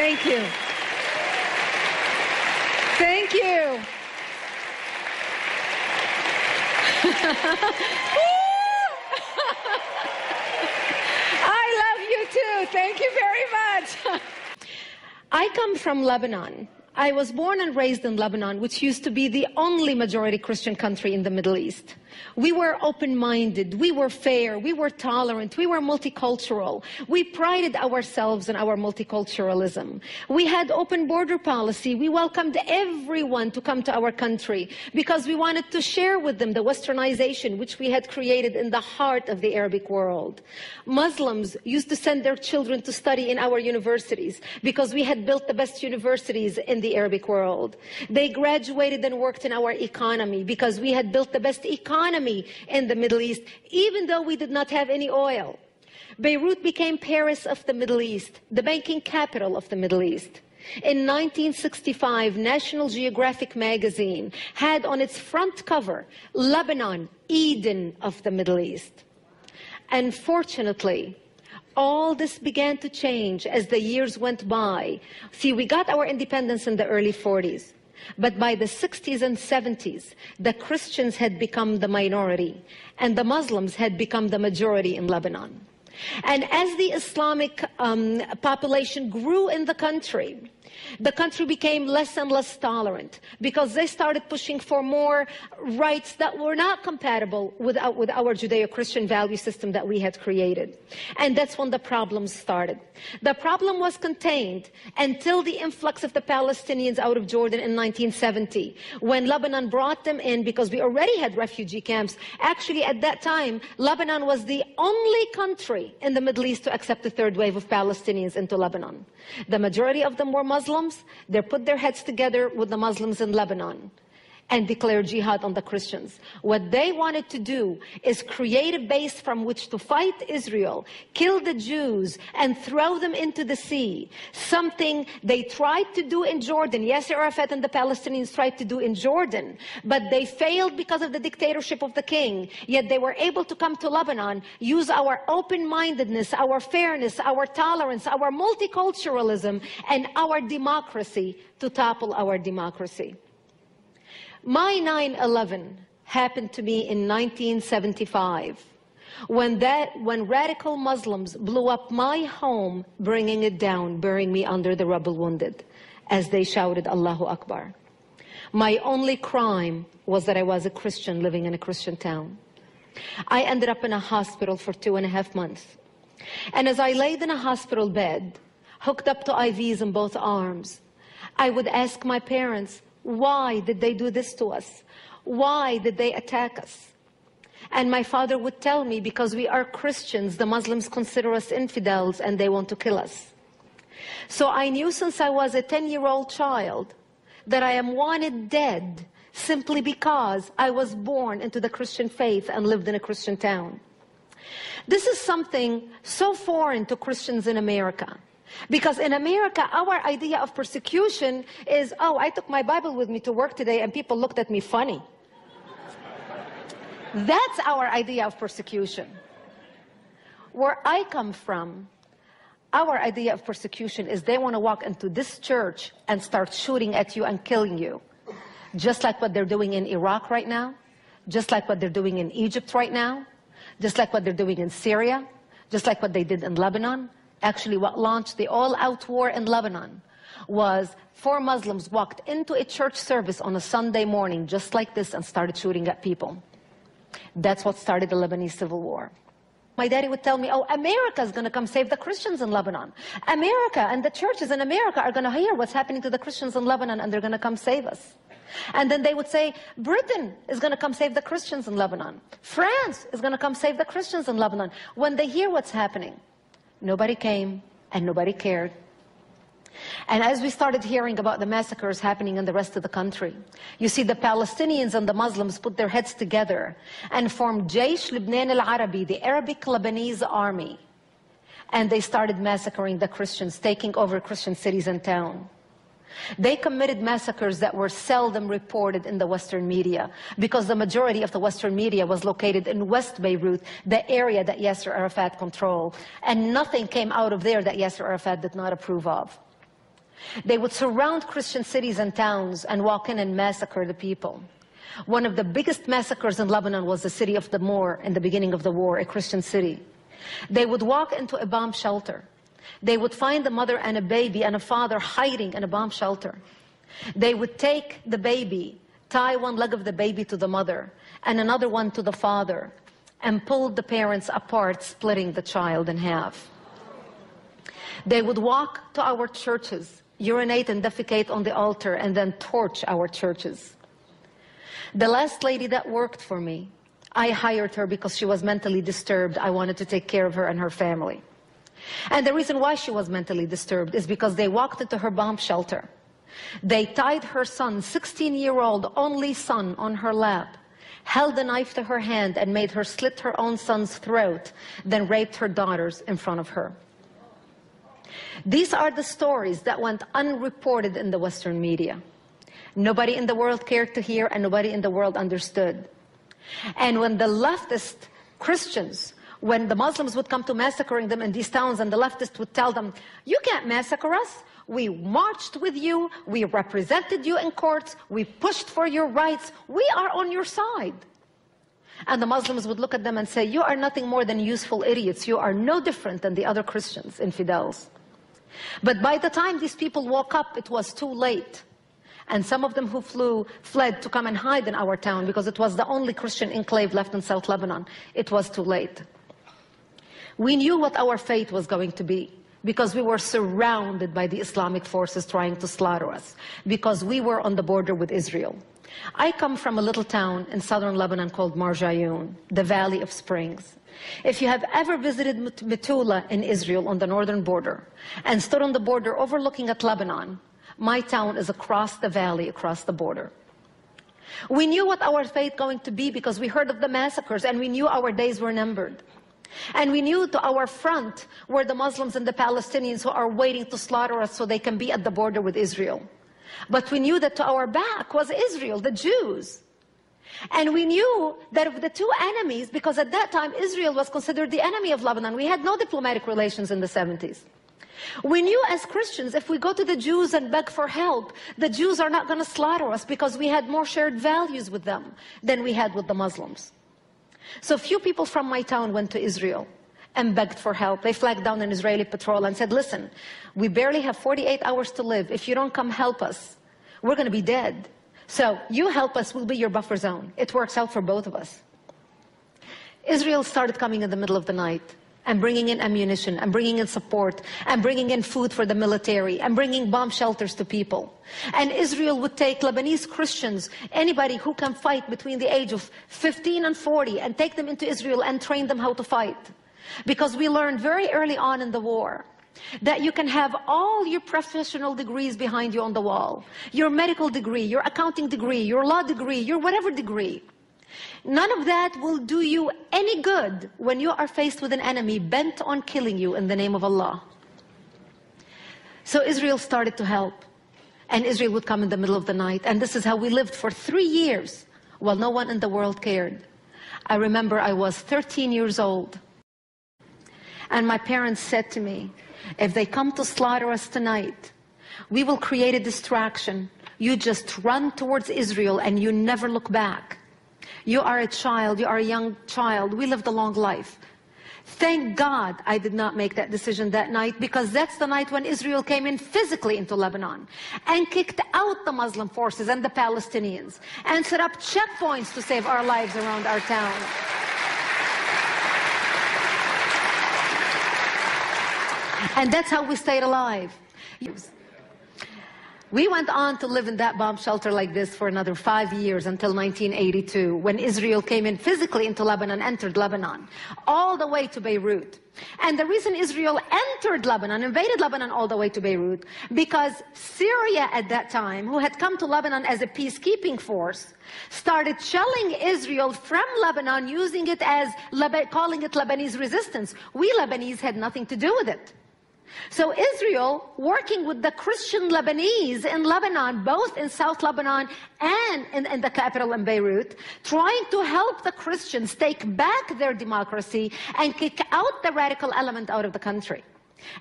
Thank you. Thank you. I love you too. Thank you very much. I come from Lebanon. I was born and raised in Lebanon, which used to be the only majority Christian country in the Middle East. We were open-minded, we were fair, we were tolerant, we were multicultural. We prided ourselves in our multiculturalism. We had open border policy. We welcomed everyone to come to our country because we wanted to share with them the westernization which we had created in the heart of the Arabic world. Muslims used to send their children to study in our universities because we had built the best universities in the Arabic world. They graduated and worked in our economy because we had built the best economy in the Middle East, even though we did not have any oil. Beirut became Paris of the Middle East, the banking capital of the Middle East. In 1965, National Geographic magazine had on its front cover, Lebanon, Eden of the Middle East. Unfortunately, all this began to change as the years went by. See, we got our independence in the early 40s. But by the 60s and 70s, the Christians had become the minority, and the Muslims had become the majority in Lebanon. And as the Islamic population grew in the country became less and less tolerant because they started pushing for more rights that were not compatible with our Judeo-Christian value system that we had created. And that's when the problems started. The problem was contained until the influx of the Palestinians out of Jordan in 1970, when Lebanon brought them in because we already had refugee camps. Actually, at that time, Lebanon was the only country in the Middle East to accept the third wave of Palestinians into Lebanon. The majority of them were Muslims. They put their heads together with the Muslims in Lebanon and declared jihad on the Christians. What they wanted to do is create a base from which to fight Israel, kill the Jews, and throw them into the sea. Something they tried to do in Jordan. Yasser Arafat and the Palestinians tried to do in Jordan, but they failed because of the dictatorship of the king. Yet they were able to come to Lebanon, use our open-mindedness, our fairness, our tolerance, our multiculturalism, and our democracy to topple our democracy. My 9/11 happened to me in 1975, when radical Muslims blew up my home, bringing it down, burying me under the rubble wounded, as they shouted, Allahu Akbar. My only crime was that I was a Christian living in a Christian town. I ended up in a hospital for 2.5 months. And as I laid in a hospital bed, hooked up to IVs in both arms, I would ask my parents, why did they do this to us? Why did they attack us? And my father would tell me, because we are Christians, the Muslims consider us infidels and they want to kill us. So I knew since I was a 10-year-old child that I am wanted dead simply because I was born into the Christian faith and lived in a Christian town. This is something so foreign to Christians in America. Because in America, our idea of persecution is, oh, I took my Bible with me to work today and people looked at me funny. That's our idea of persecution. Where I come from, our idea of persecution is they want to walk into this church and start shooting at you and killing you. Just like what they're doing in Iraq right now, just like what they're doing in Egypt right now, just like what they're doing in Syria, just like what they did in Lebanon. Actually, what launched the all-out war in Lebanon was 4 Muslims walked into a church service on a Sunday morning just like this and started shooting at people. That's what started the Lebanese civil war. My daddy would tell me, oh, America's going to come save the Christians in Lebanon. America and the churches in America are going to hear what's happening to the Christians in Lebanon and they're going to come save us. And then they would say, Britain is going to come save the Christians in Lebanon. France is going to come save the Christians in Lebanon. When they hear what's happening, nobody came and nobody cared. And as we started hearing about the massacres happening in the rest of the country, you see the Palestinians and the Muslims put their heads together and formed Jaysh Lebanon al-Arabi, the Arabic Lebanese army. And they started massacring the Christians, taking over Christian cities and towns. They committed massacres that were seldom reported in the Western media because the majority of the Western media was located in West Beirut, the area that Yasser Arafat controlled. And nothing came out of there that Yasser Arafat did not approve of. They would surround Christian cities and towns and walk in and massacre the people. One of the biggest massacres in Lebanon was the city of Damour in the beginning of the war, a Christian city. They would walk into a bomb shelter. They would find a mother and a baby and a father hiding in a bomb shelter. They would take the baby, tie one leg of the baby to the mother and another one to the father, and pull the parents apart, splitting the child in half. They would walk to our churches, urinate and defecate on the altar, and then torch our churches. The last lady that worked for me, I hired her because she was mentally disturbed. I wanted to take care of her and her family. And the reason why she was mentally disturbed is because they walked into her bomb shelter. They tied her son, 16-year-old only son, on her lap, held a knife to her hand and made her slit her own son's throat, then raped her daughters in front of her. These are the stories that went unreported in the Western media. Nobody in the world cared to hear, and nobody in the world understood. And when the leftist Christians, when the Muslims would come to massacring them in these towns, and the leftists would tell them, you can't massacre us. We marched with you. We represented you in courts. We pushed for your rights. We are on your side. And the Muslims would look at them and say, you are nothing more than useful idiots. You are no different than the other Christians, infidels. But by the time these people woke up, it was too late. And some of them who fled to come and hide in our town because it was the only Christian enclave left in South Lebanon. It was too late. We knew what our fate was going to be because we were surrounded by the Islamic forces trying to slaughter us, because we were on the border with Israel. I come from a little town in southern Lebanon called Marjayoun, the Valley of Springs. If you have ever visited Metula in Israel on the northern border and stood on the border overlooking at Lebanon, my town is across the valley, across the border. We knew what our fate going to be because we heard of the massacres, and we knew our days were numbered. And we knew to our front were the Muslims and the Palestinians who are waiting to slaughter us so they can be at the border with Israel. But we knew that to our back was Israel, the Jews. And we knew that of the two enemies, because at that time Israel was considered the enemy of Lebanon. We had no diplomatic relations in the 70s. We knew as Christians, if we go to the Jews and beg for help, the Jews are not going to slaughter us because we had more shared values with them than we had with the Muslims. So few people from my town went to Israel and begged for help. They flagged down an Israeli patrol and said, listen, we barely have 48 hours to live. If you don't come help us, we're going to be dead. So you help us, we'll be your buffer zone. It works out for both of us. Israel started coming in the middle of the night and bringing in ammunition and bringing in support and bringing in food for the military and bringing bomb shelters to people. And Israel would take Lebanese Christians, anybody who can fight between the age of 15 and 40, and take them into Israel and train them how to fight. Because we learned very early on in the war that you can have all your professional degrees behind you on the wall, your medical degree, your accounting degree, your law degree, your whatever degree. None of that will do you any good when you are faced with an enemy bent on killing you in the name of Allah. So Israel started to help, and Israel would come in the middle of the night, and this is how we lived for 3 years while no one in the world cared. I remember I was 13 years old, and my parents said to me, if they come to slaughter us tonight, we will create a distraction. You just run towards Israel and you never look back. You are a child, you are a young child. We lived a long life. Thank God I did not make that decision that night, because that's the night when Israel came in physically into Lebanon and kicked out the Muslim forces and the Palestinians and set up checkpoints to save our lives around our town. And that's how we stayed alive. We went on to live in that bomb shelter like this for another 5 years until 1982, when Israel came in physically into Lebanon, entered Lebanon, all the way to Beirut. And the reason Israel entered Lebanon, invaded Lebanon all the way to Beirut, because Syria at that time, who had come to Lebanon as a peacekeeping force, started shelling Israel from Lebanon, using it as, calling it Lebanese resistance. We Lebanese had nothing to do with it. So Israel, working with the Christian Lebanese in Lebanon, both in South Lebanon and in the capital in Beirut, trying to help the Christians take back their democracy and kick out the radical element out of the country.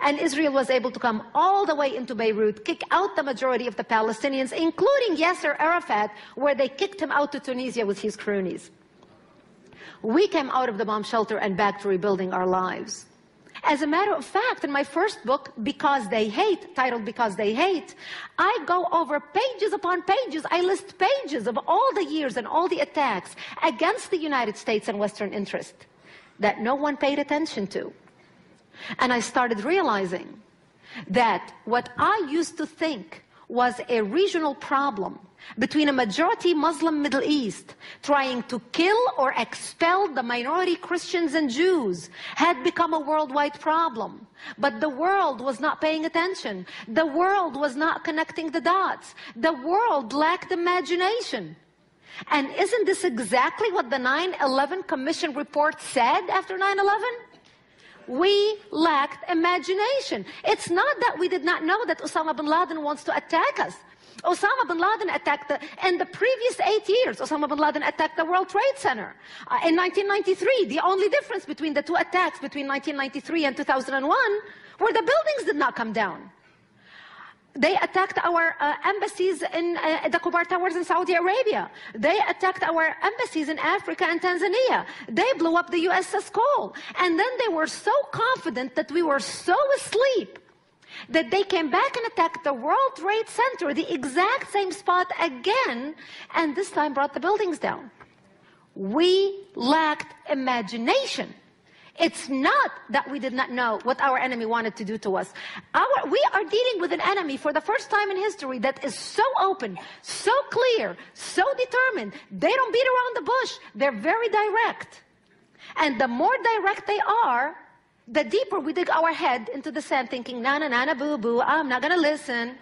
And Israel was able to come all the way into Beirut, kick out the majority of the Palestinians, including Yasser Arafat, where they kicked him out to Tunisia with his cronies. We came out of the bomb shelter and back to rebuilding our lives. As a matter of fact, in my first book, Because They Hate, titled Because They Hate, I go over pages upon pages. I list pages of all the years and all the attacks against the United States and Western interest that no one paid attention to. And I started realizing that what I used to think was a regional problem between a majority Muslim Middle East trying to kill or expel the minority Christians and Jews had become a worldwide problem. But the world was not paying attention. The world was not connecting the dots. The world lacked imagination. And isn't this exactly what the 9/11 Commission report said after 9/11? We lacked imagination. It's not that we did not know that Osama bin Laden wants to attack us. Osama bin Laden attacked in the previous 8 years, Osama bin Laden attacked the World Trade Center. In 1993, the only difference between the two attacks between 1993 and 2001 were the buildings did not come down. They attacked our embassies in the Kubar Towers in Saudi Arabia. They attacked our embassies in Africa and Tanzania. They blew up the USS Cole. And then they were so confident that we were so asleep that they came back and attacked the World Trade Center, the exact same spot again, and this time brought the buildings down. We lacked imagination. It's not that we did not know what our enemy wanted to do to us. We are dealing with an enemy for the first time in history that is so open, so clear, so determined. They don't beat around the bush. They're very direct. And the more direct they are, the deeper we dig our head into the sand thinking, na na na na boo boo, I'm not going to listen.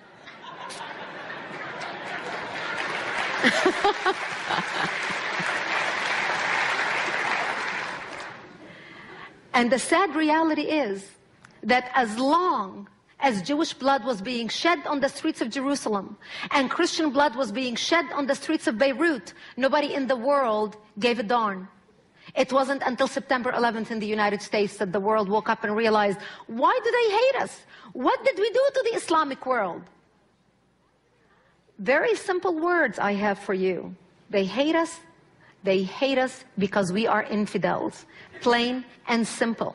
And the sad reality is that as long as Jewish blood was being shed on the streets of Jerusalem and Christian blood was being shed on the streets of Beirut, nobody in the world gave a darn. It wasn't until September 11th in the United States that the world woke up and realized, why do they hate us? What did we do to the Islamic world? Very simple words I have for you. They hate us. They hate us because we are infidels. Plain and simple.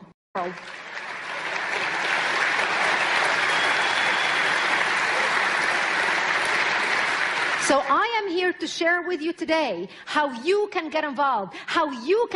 So I am here to share with you today how you can get involved, how you can